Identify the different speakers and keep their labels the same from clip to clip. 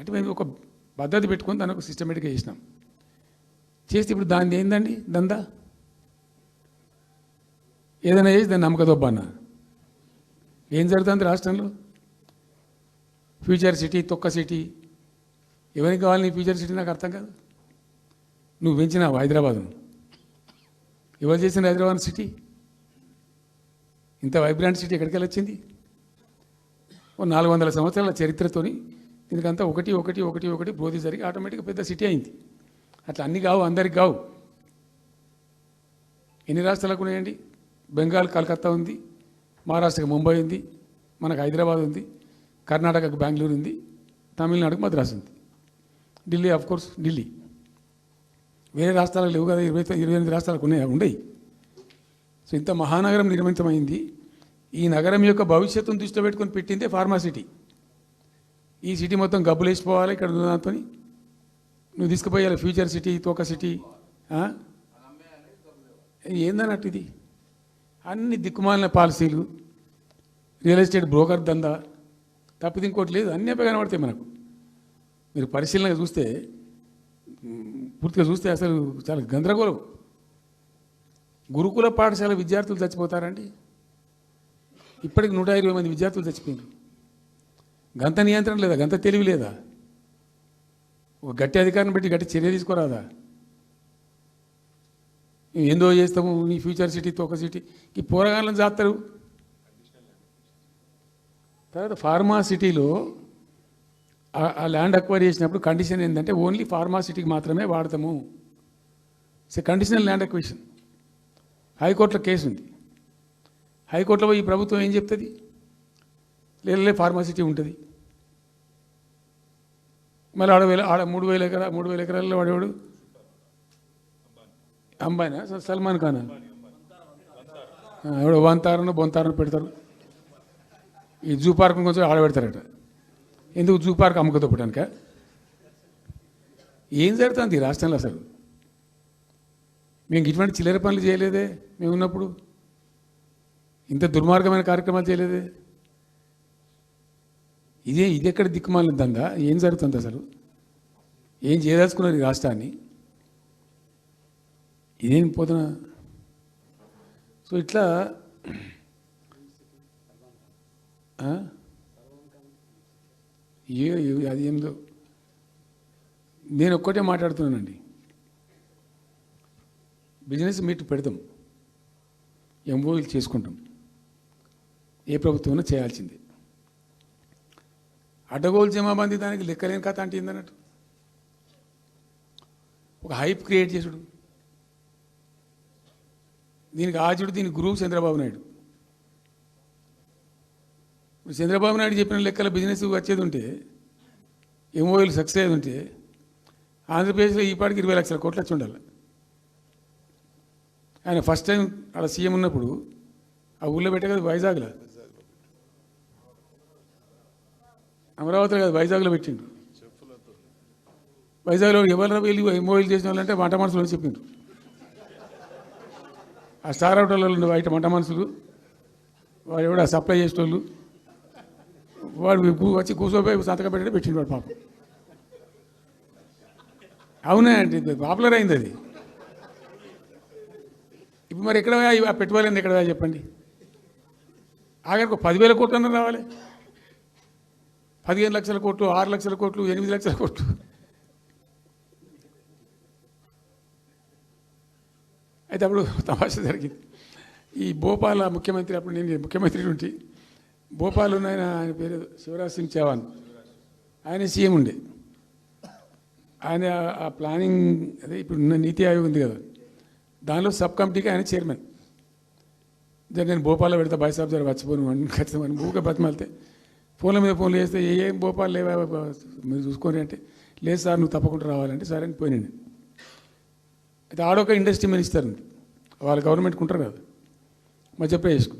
Speaker 1: అంటే మేము ఒక పద్ధతి పెట్టుకొని దాన్ని ఒక సిస్టమేటిక్గా చేసినాం. చేస్తే ఇప్పుడు దాన్ని ఏందండి దందా, ఏదైనా చేసి దాన్ని నమ్మకదొబ్బన్న. ఏం జరుగుతుంది రాష్ట్రంలో? ఫ్యూచర్ సిటీ, తొక్క సిటీ, ఎవరికి కావాలి నీ ఫ్యూచర్ సిటీ? నాకు అర్థం కాదు. నువ్వు పెంచినావు హైదరాబాద్ను, ఎవరు చేసిన హైదరాబాద్ సిటీ? ఇంత వైబ్రాంట్ సిటీ ఎక్కడికి వచ్చింది? ఓ 400 సంవత్సరాల చరిత్రతోని దీనికంతా ఒకటి ఒకటి ఒకటి ఒకటి బ్రోది జరిగి ఆటోమేటిక్గా పెద్ద సిటీ అయింది. అట్లా అన్నీ కావు, అందరికి కావు. ఎన్ని రాష్ట్రాలకు ఉన్నాయండి? బెంగాల్ కలకత్తా ఉంది, మహారాష్ట్రకి ముంబై ఉంది, మనకు హైదరాబాద్ ఉంది, కర్ణాటకకు బెంగళూరు ఉంది, తమిళనాడుకు మద్రాసు ఉంది, ఢిల్లీ కోర్స్ ఢిల్లీ. వేరే రాష్ట్రాలకు లేవు కదా, 28 రాష్ట్రాలకు ఉండయి. సో ఇంత మహానగరం నిర్మితమైంది. ఈ నగరం యొక్క భవిష్యత్తును దృష్టిలో పెట్టుకొని పెట్టిందే ఫార్మా సిటీ. ఈ సిటీ మొత్తం గబ్బులు వేసిపోవాలి ఇక్కడ దాంతో, నువ్వు తీసుకుపోయాలి ఫ్యూచర్ సిటీ, తోక సిటీ. ఏందన్నట్టు ఇది? అన్ని దిక్కుమాలిన పాలసీలు, రియల్ ఎస్టేట్ బ్రోకర్ దందా తప్పిది ఇంకోటి లేదు. అన్నీ కనబడతాయి మనకు. మీరు పరిశీలనగా చూస్తే, పూర్తిగా చూస్తే అసలు చాలా గందరగోళం. గురుకుల పాఠశాల విద్యార్థులు చచ్చిపోతారండి. ఇప్పటికి 120 మంది విద్యార్థులు చచ్చిపోయారు. గంత నియంత్రణ లేదా? గంత తెలివి లేదా? ఒక గట్టి అధికారిని పెట్టి గట్టి చర్య తీసుకోరాదా? ఏందో చేస్తాము నీ ఫ్యూచర్ సిటీ, తోక సిటీ, ఈ పోరగాళ్ళని చేస్తారు. తర్వాత ఫార్మా సిటీలో ఆ ల్యాండ్ అక్వైర్ చేసినప్పుడు కండిషన్ ఏంటంటే ఓన్లీ ఫార్మా సిటీకి మాత్రమే వాడతాము. It's a conditional land acquisition. హైకోర్టులో కేసు ఉంది. హైకోర్టులో ఈ ప్రభుత్వం ఏం చెప్తుంది? లేలే ఫార్మాసిటీ ఉంటుంది. మళ్ళీ ఆడ 3,000 ఎకరాల్లో వాడేవాడు అంబానా, సల్మాన్ ఖానా, ఎవడో వంతారను బొంతారను పెడతారు. ఈ జూ పార్క్ కొంచెం ఆడబెడతారట. ఎందుకు? జూ పార్క్ అమ్మకతోపడానిక? ఏం జరుగుతుంది ఈ రాష్ట్రంలో అసలు? మేము ఇటువంటి చిల్లర పనులు చేయలేదే మేము ఉన్నప్పుడు, ఇంత దుర్మార్గమైన కార్యక్రమాలు చేయలేదే. ఇది ఎక్కడ దిక్కుమాలిన దందా? ఏం జరుగుతుంది అసలు? ఏం చేయదలుచుకున్నారు ఈ రాష్ట్రాన్ని? ఇదేం పోతున్నా? సో ఇట్లా అది ఏందో నేను ఒక్కటే మాట్లాడుతున్నానండి. బిజినెస్ మీట్ పెడతాం, ఎంఓయూలు చేసుకుంటాం, ఏ ప్రభుత్వం చేయాల్సిందే. అడ్డగోలు జమాబందీ దానికి లెక్కలేని కథ అంటే ఏందన్నట్టు. ఒక హైప్ క్రియేట్ చేసుడు, దీనికి ఆజుడు, దీనికి గురువు చంద్రబాబు నాయుడు. ఇప్పుడు చంద్రబాబు నాయుడు చెప్పిన లెక్కల బిజినెస్ వచ్చేది ఉంటే, ఎంఓయూలు సక్సెస్ అయ్యేది ఉంటే, ఆంధ్రప్రదేశ్లో ఈ పాటికి 20 లక్షల కోట్లు వచ్చి ఉండాలి. ఆయన ఫస్ట్ టైం అలా సీఎం ఉన్నప్పుడు ఆ ఊళ్ళో పెట్టే కదా, వైజాగ్లో, అమరావతిలో కాదు వైజాగ్లో పెట్టిండు. వైజాగ్లో ఎవరైనా వెళ్ళి ఎంఓయూలు చేసిన వాళ్ళంటే వంట మనుషులు అని చెప్పిండ్రు. ఆ స్టార్ హోటల్లో ఉన్న బయట వంట మనుషులు, వాడు ఎవడ సప్లై చేసేటోళ్ళు, వాడు వచ్చి కూర్చోపోయి సంతకం పెట్టే పెట్టిండు వాడు పాపం. అవునా అంటే పాపులర్ అయింది అది. ఇప్పుడు మరి ఎక్కడ ఆ పెట్టుబడి ఎక్కడ చెప్పండి? ఆఖరికి 10,000 కోట్లు అన్న రావాలి. 15 లక్షల కోట్లు, 6 లక్షల కోట్లు, 8 లక్షల కోట్లు. అయితే అప్పుడు తమాషా జరిగింది. ఈ భోపాల్ ముఖ్యమంత్రి, అప్పుడు నేను ముఖ్యమంత్రి నుండి భోపాల్ ఉన్న ఆయన పేరు శివరాజ్ సింగ్ చౌహాన్, ఆయన సీఎం ఉండే. ఆయన ఆ ప్లానింగ్, అదే ఇప్పుడు నీతి ఆయోగ్ ఉంది కదా, దానిలో సబ్ కమిటీకి ఆయన చైర్మన్. నేను భోపాల్లో పెడతా బాయ్ సాబ్ జర వచ్చిపోను అని ఖచ్చితంగా ఊరికే బతిమాలితే, ఫోన్ల మీద ఫోన్లు చేస్తే ఏం భోపాల్ లేవా మీరు చూసుకొని అంటే, లేదు సార్ నువ్వు తప్పకుండా రావాలంటే సరే అని పోయినండి. అయితే ఆడొక ఇండస్ట్రీ మినిస్టర్ ఉంది, వాళ్ళ గవర్నమెంట్కి ఉంటారు కదా మధ్యప్రదేశ్కు.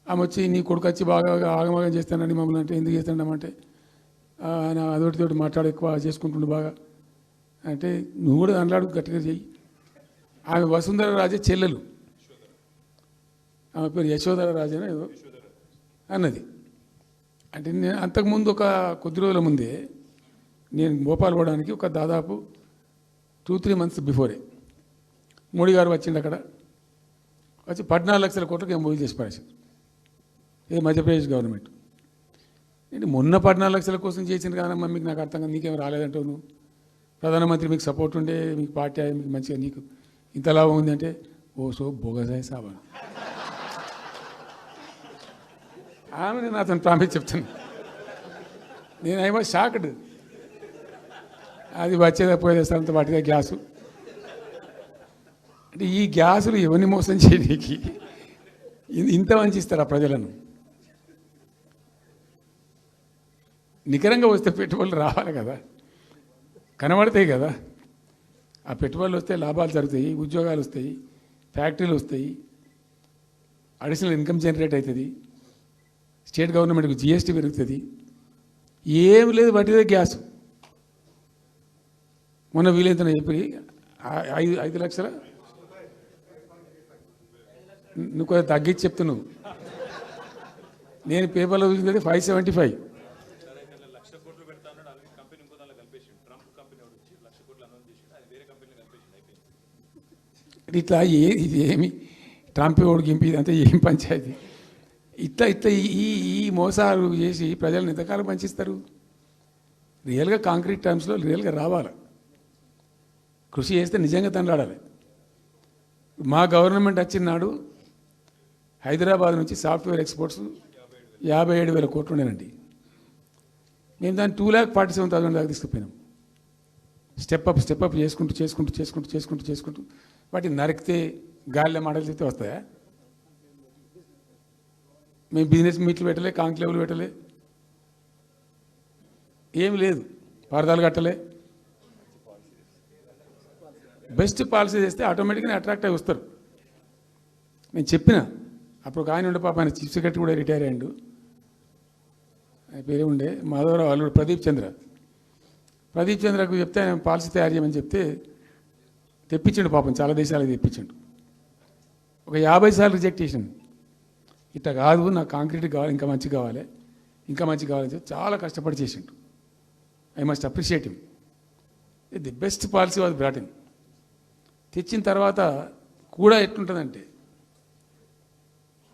Speaker 1: ఆమె వచ్చి నీ కొడుకు వచ్చి బాగా ఆగమాగం చేస్తానండి మమ్మల్ని అంటే, ఎందుకు చేస్తాడమంటే ఆయన అదొకటితోటి మాట్లాడి ఎక్కువ చేసుకుంటుండే బాగా అంటే, నువ్వు కూడా దాంట్లో గట్టిగా చెయ్యి. ఆమె వసుంధర రాజే చెల్లెలు, ఆమె పేరు యశోధర రాజేనా ఏదో అన్నది. అంటే నేను అంతకుముందు ఒక కొద్ది రోజుల ముందే నేను భోపాల్ పోవడానికి ఒక దాదాపు 2-3 months బిఫోరే మోడీ గారు వచ్చిండు. అక్కడ వచ్చి 14 లక్షల కోట్లకు మూవీ చేసి పడేసారు. ఇది మధ్యప్రదేశ్ గవర్నమెంట్. ఏంటి మొన్న 14 లక్షల కోసం చేసింది కాదమ్మా, మీకు నాకు అర్థం కాదు, నీకేం రాలేదంటావు నువ్వు. ప్రధానమంత్రి మీకు సపోర్ట్ ఉండే, మీకు పార్టీ మీకు మంచిగా నీకు ఇంత లాభం ఉంది అంటే ఓ సో బోగసాయి సాబా ఆమె నేను అతను ప్రామిస్ చెప్తాను. నేను ఐ వాజ్ షాక్డ్. అది వచ్చేదా పోయేది అంత వాటిదే గ్యాసు. అంటే ఈ గ్యాసులు ఎవరిని మోసం చేయడానికి ఇంత వంచిస్తారా ప్రజలను? నికరంగా వస్తే పెట్టుబడులు రావాలి కదా, కనబడతాయి కదా. ఆ పెట్టుబడులు వస్తే లాభాలు జరుగుతాయి, ఉద్యోగాలు వస్తాయి, ఫ్యాక్టరీలు వస్తాయి, అడిషనల్ ఇన్కమ్ జనరేట్ అవుతుంది, స్టేట్ గవర్నమెంట్కి జిఎస్టీ పెరుగుతుంది. ఏం లేదు, వాటిదే గ్యాస్. మొన్న వీలైతే చెప్పి 5 లక్షల నువ్వు కొంచెం తగ్గించి చెప్తున్నావు. నేను పేపర్లో చూసింది 575. ఇట్లా ఇది ఏమి ట్రంప్ ఓడికి గింపి ఇదంతా ఏం పంచాయతీ? ఇట్లా ఇట్లా ఈ మోసాలు చేసి ప్రజలను ఎంతకాలం పంచిస్తారు? రియల్గా కాంక్రీట్ టర్మ్స్లో రియల్గా రావాలి, కృషి చేస్తే నిజంగా తండ్రాడాలి. మా గవర్నమెంట్ వచ్చిన నాడు హైదరాబాద్ నుంచి సాఫ్ట్వేర్ ఎక్స్పోర్ట్స్ 57,000 కోట్లు ఉండేనండి. మేము దాన్ని 2,47,000 దాకా తీసుకుపోయినాం. స్టెప్ అప్ చేసుకుంటూ వాటిని నరికితే గాలిలో మాటలు చెప్తే వస్తాయా? మేము బిజినెస్ మీట్లు పెట్టలే, కాంక్లేవ్లు పెట్టలే, ఏం లేదు, పరదాలు కట్టలే. బెస్ట్ పాలసీ చేస్తే ఆటోమేటిక్గా అట్రాక్ట్ అయి వస్తారు. నేను చెప్పిన అప్పుడు ఒక ఆయన ఉండే, పాప ఆయన చీఫ్ సెక్రటరీ కూడా రిటైర్ అయ్యాడు. ఆయన పేరే ఉండే మాధవరావు అల్లుడు ప్రదీప్ చంద్రకు చెప్తే ఆయన పాలసీ తయారు చేయమని చెప్తే తెప్పించండు. పాపం చాలా దేశాలకు తెప్పించండు. ఒక 50 సార్లు రిజెక్ట్ చేసిండు. ఇట్లా కాదు, నాకు కాంక్రీట్ కావాలి, ఇంకా మంచి కావాలి అని చెప్పి చాలా కష్టపడి చేసిండు. I must appreciate him. The best policy was brought in. తెచ్చిన తర్వాత కూడా ఎట్లుంటుందంటే,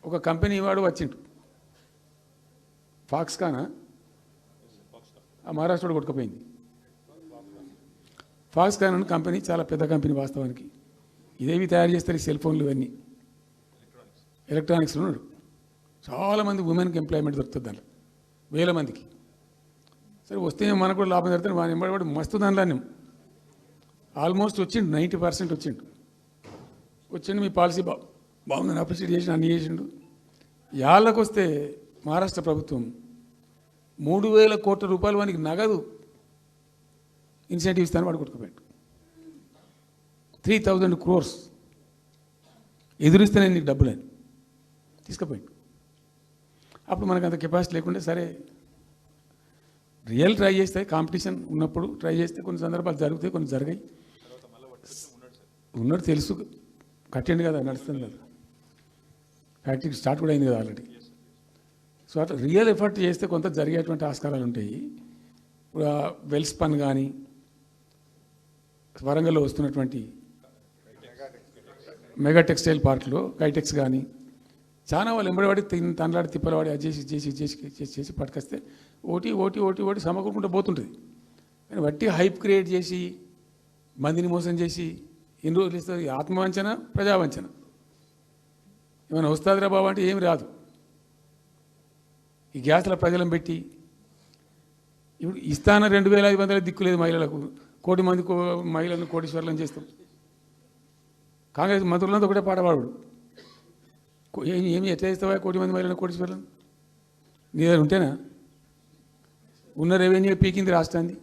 Speaker 1: ఒక కంపెనీ వాడు వచ్చిండు, ఫాక్స్కానా ఆ మహారాష్ట్రలో కొట్టుకుపోయింది. ఫాక్స్కాన్ అనే కంపెనీ చాలా పెద్ద కంపెనీ వాస్తవానికి. ఇదేవి తయారు చేస్తారు, ఈ సెల్ ఫోన్లు ఇవన్నీ ఎలక్ట్రానిక్స్లో ఉన్నాడు. చాలామంది ఉమెన్కి ఎంప్లాయ్మెంట్ దొరుకుతుంది దాంట్లో, 1000 మందికి. సరే వస్తే మనకు కూడా లాభం జరుగుతుంది. వాని ఎంబడి మస్తు దానిలో ఆల్మోస్ట్ వచ్చిండు, 90% వచ్చిండు. మీ పాలసీ బాగుందని అప్రిషియేట్ చేసి అన్నీ చేసిండు. యాళ్ళకు వస్తే మహారాష్ట్ర ప్రభుత్వం 3,000 కోట్ల రూపాయలు వానికి నగదు ఇన్సెంటివ్ ఇస్తాను, వాడు కొట్టుకుపోయాడు. 3,000 crores ఎదురిస్తేనే నీకు డబ్బులు అని తీసుకుపోయాడు. అప్పుడు మనకు అంత కెపాసిటీ లేకుంటే సరే రియల్ ట్రై చేస్తే, కాంపిటీషన్ ఉన్నప్పుడు ట్రై చేస్తే కొన్ని సందర్భాలు జరుగుతాయి, కొన్ని జరిగాయి. ఉన్నాడు తెలుసు, కట్టండి కదా, నడుస్తుంది కదా, ఫ్యాక్టరీ స్టార్ట్ కూడా అయింది కదా ఆల్రెడీ. సో అట్లా రియల్ ఎఫర్ట్ చేస్తే కొంత జరిగేటువంటి ఆస్కారాలు ఉంటాయి. ఇప్పుడు వెల్స్పన్ కానీ, వరంగల్లో వస్తున్నటువంటి మెగా టెక్స్టైల్ పార్క్లో కైటెక్స్ కానీ, చాలా వాళ్ళు ఎంబడివాడి తనలాడి తిప్పలవాడి అది చేసి పట్టుకొస్తే ఓటి సమకూరుకుంటూ పోతుంటుంది. కానీ వట్టి హైప్ క్రియేట్ చేసి మందిని మోసం చేసి ఎన్ని రోజులు ఇస్తుంది? ఆత్మవంచన, ప్రజావంచన. ఏమైనా వస్తుందిరా బాబు అంటే ఏమి రాదు. ఈ గ్యాస్ల ప్రజలను పెట్టి ఇప్పుడు ఇస్తాన 2,500 దిక్కులేదు మహిళలకు. 1 కోటి మంది మహిళలను కోటీశ్వర్లను చేస్తాం. కాంగ్రెస్ మంత్రులంతా ఒకటే పాట పాడు, ఏమి ఎట్లా చేస్తావా 1 కోటి మంది మహిళలను కోటీశ్వర్లను? నీ దగ్గర ఉంటేనా? ఉన్న రెవెన్యూ పీకింది రాష్ట్రాన్ని,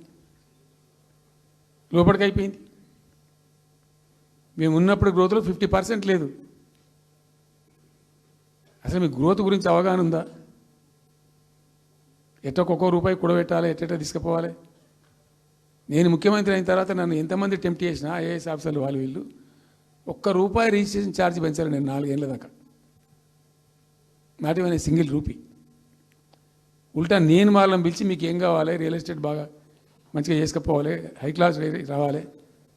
Speaker 1: లోపలికి అయిపోయింది. మేము ఉన్నప్పుడు గ్రోత్లో 50% లేదు. అసలు మీ గ్రోత్ గురించి అవగాహన ఉందా? ఒక్కొక్క రూపాయి కూడబెట్టాలి, ఎట్ట తీసుకుపోవాలి? నేను ముఖ్యమంత్రి అయిన తర్వాత నన్ను ఎంతమంది టెంప్ట్ చేసినా ఐఏఎస్ ఆఫీసర్లు వాళ్ళు వీళ్ళు, ₹1 రిజిస్ట్రేషన్ ఛార్జ్ పెంచారు నేను 4 ఏళ్ళ దాకా. Not even single rupee. ఉల్టా నేను వాళ్ళని పిలిచి మీకు ఏం కావాలి, రియల్ ఎస్టేట్ బాగా మంచిగా చేసుకుపోవాలి, హై క్లాస్ రావాలి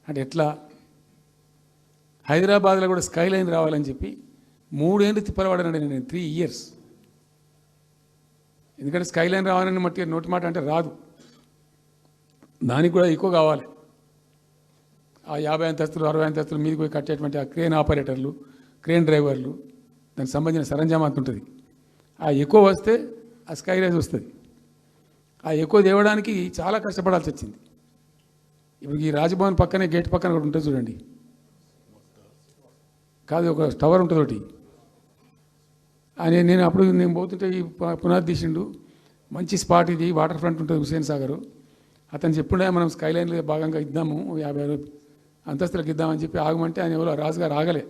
Speaker 1: అంటే ఎట్లా? హైదరాబాద్లో కూడా స్కై లైన్ రావాలని చెప్పి 3 ఏళ్ళు తిప్పలవాడనండి నేను, 3 years. ఎందుకంటే స్కై లైన్ రావాలని మట్టి నోటి మాట అంటే రాదు, దానికి కూడా ఎక్కువ కావాలి. ఆ 50 అంతస్తులు 60 అంతస్తులు మీదకి పోయి కట్టేటువంటి ఆ క్రేన్ ఆపరేటర్లు, క్రేన్ డ్రైవర్లు, దానికి సంబంధించిన సరంజామా అంత ఉంటుంది. ఆ ఎక్కువ వస్తే ఆ స్కై రైజ్ వస్తుంది. ఆ ఎక్కువ తేవడానికి చాలా కష్టపడాల్సి వచ్చింది. ఇప్పుడు ఈ రాజభవన్ పక్కనే గేట్ పక్కన ఒకటి ఉంటుంది చూడండి, కాదు ఒక టవర్ ఉంటుంది ఒకటి. నేను అప్పుడు నేను పోతుంటే ఈ పునాది తీసిండు, మంచి స్పాట్ ఇది, వాటర్ ఫ్రంట్ ఉంటుంది హుసేన్ సాగర్. అతను చెప్పుండే మనం స్కై లైన్లో భాగంగా ఇద్దాము, 50 అంతస్తులకు ఇద్దామని చెప్పి ఆగమంటే ఆయన ఎవరో రాజుగారు ఆగలే,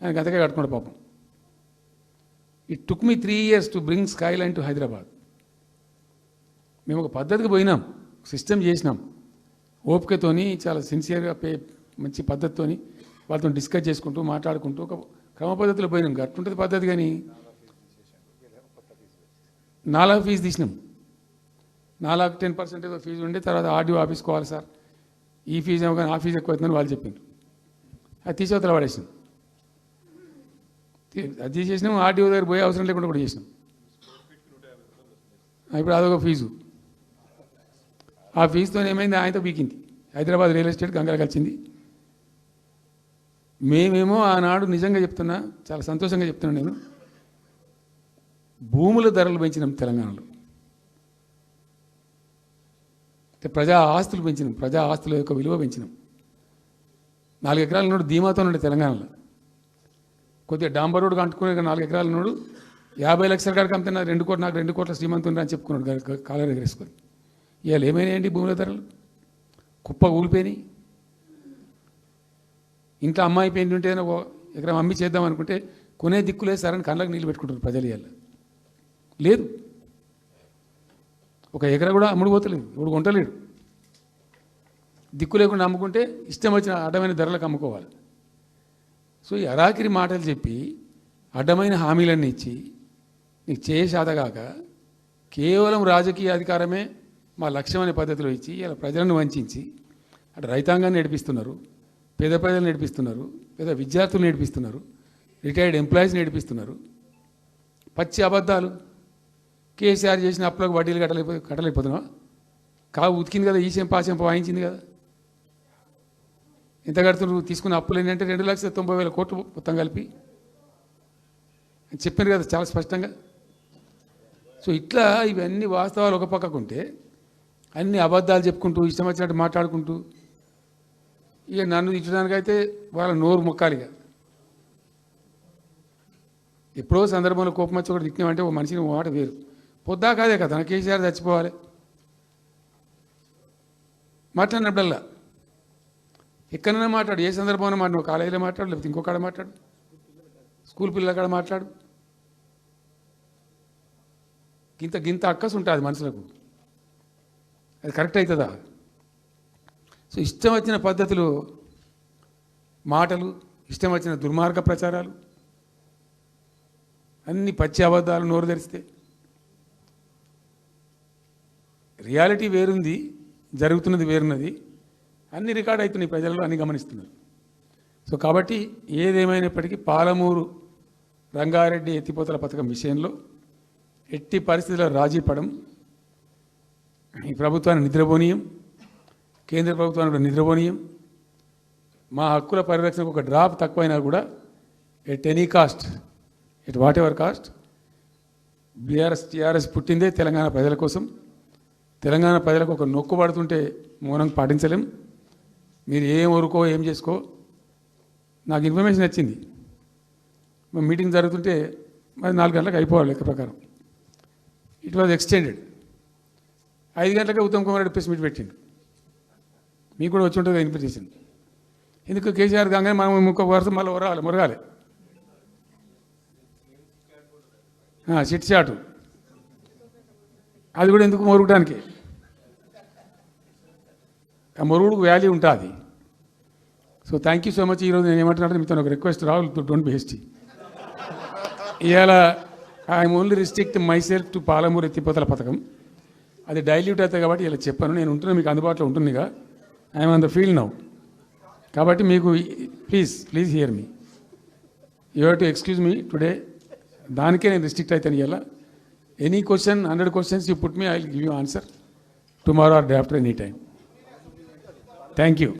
Speaker 1: ఆయనకి అంతకే కట్టుకోండి పాపం. It took me 3 years to bring sky line to Hyderabad. మేము ఒక పద్ధతికి పోయినాం, సిస్టమ్ చేసినాం, ఓపికతోని చాలా సిన్సియర్గా మంచి పద్ధతితోని వాళ్ళతో డిస్కస్ చేసుకుంటూ మాట్లాడుకుంటూ ఒక క్రమ పద్ధతిలో పోయినాం. గట్టుంటుంది పద్ధతి. కానీ 4 ఫీజు తీసినాం, 10% ఏదో ఫీజు ఉండే. తర్వాత ఆర్డీఓ ఆఫీస్కి పోవాలి సార్, ఈ ఫీజు ఏమో కానీ ఆ ఫీజు ఎక్కువ అవుతుందని వాళ్ళు చెప్పిండ్రు. అది తీసేవతల పడేసినాం. అది తీసేసినాం, ఆర్డీఓ దగ్గర పోయే అవసరం లేకుండా కూడా చేసినాం. ఇప్పుడు అదొక ఫీజు. ఆ ఫీజుతో ఏమైంది, ఆయనతో బీకింది. హైదరాబాద్ రియల్ ఎస్టేట్ గంగలు కలిసింది. మేమేమో ఆనాడు నిజంగా చెప్తున్నా, చాలా సంతోషంగా చెప్తున్నాను నేను, భూముల ధరలు పెంచినాం తెలంగాణలో, ప్రజా ఆస్తులు పెంచినాం, ప్రజా ఆస్తుల యొక్క విలువ పెంచినాం. 4 ఎకరాల నోడు ధీమాతో ఉండే తెలంగాణలో. కొద్దిగా డాంబర్ రోడ్డు అంటుకునే 4 ఎకరాల నోడు 50 లక్షల కాడికి అమ్మితే నాకు 2 కోట్ల శ్రీమంతుని అని చెప్పుకున్నాడు కాలర్ ఎగరేసుకొని. ఇవాళ ఏమైనాయండి భూముల ధరలు? కుప్ప ఊలిపోయినాయి. ఇంట్లో అమ్మాయి పెయింట్ ఉంటే ఎకరం అమ్మి చేద్దాం అనుకుంటే కొనే దిక్కులేదు సార్ అని కళ్ళకు నీళ్ళు పెట్టుకుంటారు ప్రజలు. ఇవాళ లేదు, ఒక ఎకరా కూడా అమ్ముడు పోతలేదు, ఇప్పుడు కొంటలేడు. దిక్కు లేకుండా అమ్ముకుంటే ఇష్టం వచ్చిన అడ్డమైన ధరలకు అమ్ముకోవాలి. సో ఈ అరాకిరి మాటలు చెప్పి అడ్డమైన హామీలన్నీ ఇచ్చి నీకు చేసాదగాక కేవలం రాజకీయ అధికారమే మా లక్ష్యం అనే పద్ధతిలో ఇచ్చి ఇలా ప్రజలను వంచి అటు రైతాంగాన్ని నడిపిస్తున్నారు, పేద ప్రజలు నడిపిస్తున్నారు, పేద విద్యార్థులు నడిపిస్తున్నారు, రిటైర్డ్ ఎంప్లాయీస్ నడిపిస్తున్నారు. పచ్చి అబద్ధాలు. కేసీఆర్ చేసిన అప్పులకు వడ్డీలు కట్టలేకపోతున్నావా? కావు ఉతికింది కదా, ఈ చెంప ఆ చెంప వాయించింది కదా. ఎంత కడుతున్నారు? తీసుకున్న అప్పులు ఏంటంటే 2,90,000 కోట్లు మొత్తం కలిపి చెప్పారు కదా చాలా స్పష్టంగా. సో ఇట్లా ఇవన్నీ వాస్తవాలు ఒక పక్కకుంటే అన్ని అబద్ధాలు చెప్పుకుంటూ ఇష్టం వచ్చినట్టు మాట్లాడుకుంటూ ఇక నన్ను తిట్టడానికైతే వాళ్ళ నోరు మొక్కాలిగా. ఎప్పుడో సందర్భంలో కోపం వచ్చి ఒకటి తిట్టినామంటే ఓ మనిషిని మాట వేరు. పొద్దా కాదే కదా నా కేసీఆర్ చచ్చిపోవాలి మాట్లాడినప్పుడల్లా ఎక్కడైనా మాట్లాడు, ఏ సందర్భంలో మాట్లాడు, కాలేజీలో మాట్లాడు, లేకపోతే ఇంకొకడ మాట్లాడు, స్కూల్ పిల్లల కాడ మాట్లాడు. గింత అక్కసు ఉంటుంది మనుషులకు. అది కరెక్ట్ అవుతుందా? సో ఇష్టం వచ్చిన పద్ధతులు, మాటలు, ఇష్టం వచ్చిన దుర్మార్గ ప్రచారాలు, అన్ని పచ్చి అబద్ధాలు నోరు తెరిస్తే. రియాలిటీ వేరుంది, జరుగుతున్నది వేరున్నది, అన్ని రికార్డ్ అవుతున్నాయి, ప్రజల్లో అన్ని గమనిస్తున్నారు. సో కాబట్టి ఏదేమైనప్పటికీ పాలమూరు రంగారెడ్డి ఎత్తిపోతల పథకం విషయంలో ఎట్టి పరిస్థితుల్లో రాజీ పడం. ఈ ప్రభుత్వాన్ని నిద్రపోనీయం, కేంద్ర ప్రభుత్వాన్ని కూడా నిద్రపోనీయం. మా హక్కుల పరిరక్షణకు ఒక డ్రాప్ తక్కువైనా కూడా at any cost, at whatever cost, TRS పుట్టిందే తెలంగాణ ప్రజల కోసం. తెలంగాణ ప్రజలకు ఒక నొక్కు పడుతుంటే మౌనం పాటించలేం. మీరు ఏం ఊరుకో ఏం చేసుకో. నాకు ఇన్ఫర్మేషన్ వచ్చింది, మీటింగ్ జరుగుతుంటే మరి 4 గంటలకు అయిపోవాలి లెక్క ప్రకారం. It was extended. 5 గంటలకే ఉత్తమ్ కుమార్ రెడ్డి ప్రెస్ మీట్ పెట్టిండు. మీకు కూడా వచ్చి ఉంటుంది ఇన్విటేషన్. ఎందుకు కేసీఆర్ కాగానే మనం ఇంకొక వరుస మళ్ళీ మురగాలి. చిట్ చాటు అది కూడా ఎందుకు మొరగడానికి? ఆ మొరుగుడుకు వాల్యూ ఉంటుంది. So thank you so much. ఈరోజు నేను ఏమంటున్నాను, మీతో ఒక request, Rahul don't be hasty. ఇవాళ I'm only restrict my self to Palamuru ఎత్తిపోతల పథకం. అది డైల్యూట్ అవుతుంది కాబట్టి ఇలా చెప్పాను. నేను ఉంటున్నా, మీకు అందుబాటులో ఉంటుందిగా. I'm on the field now. కాబట్టి మీకు please here me. You have to excuse me today. దానికే నేను రిస్ట్రిక్ట్ అవుతాను ఇలా. Any question 100 questions you put me, I will give you answer tomorrow or day after, any time. Thank you.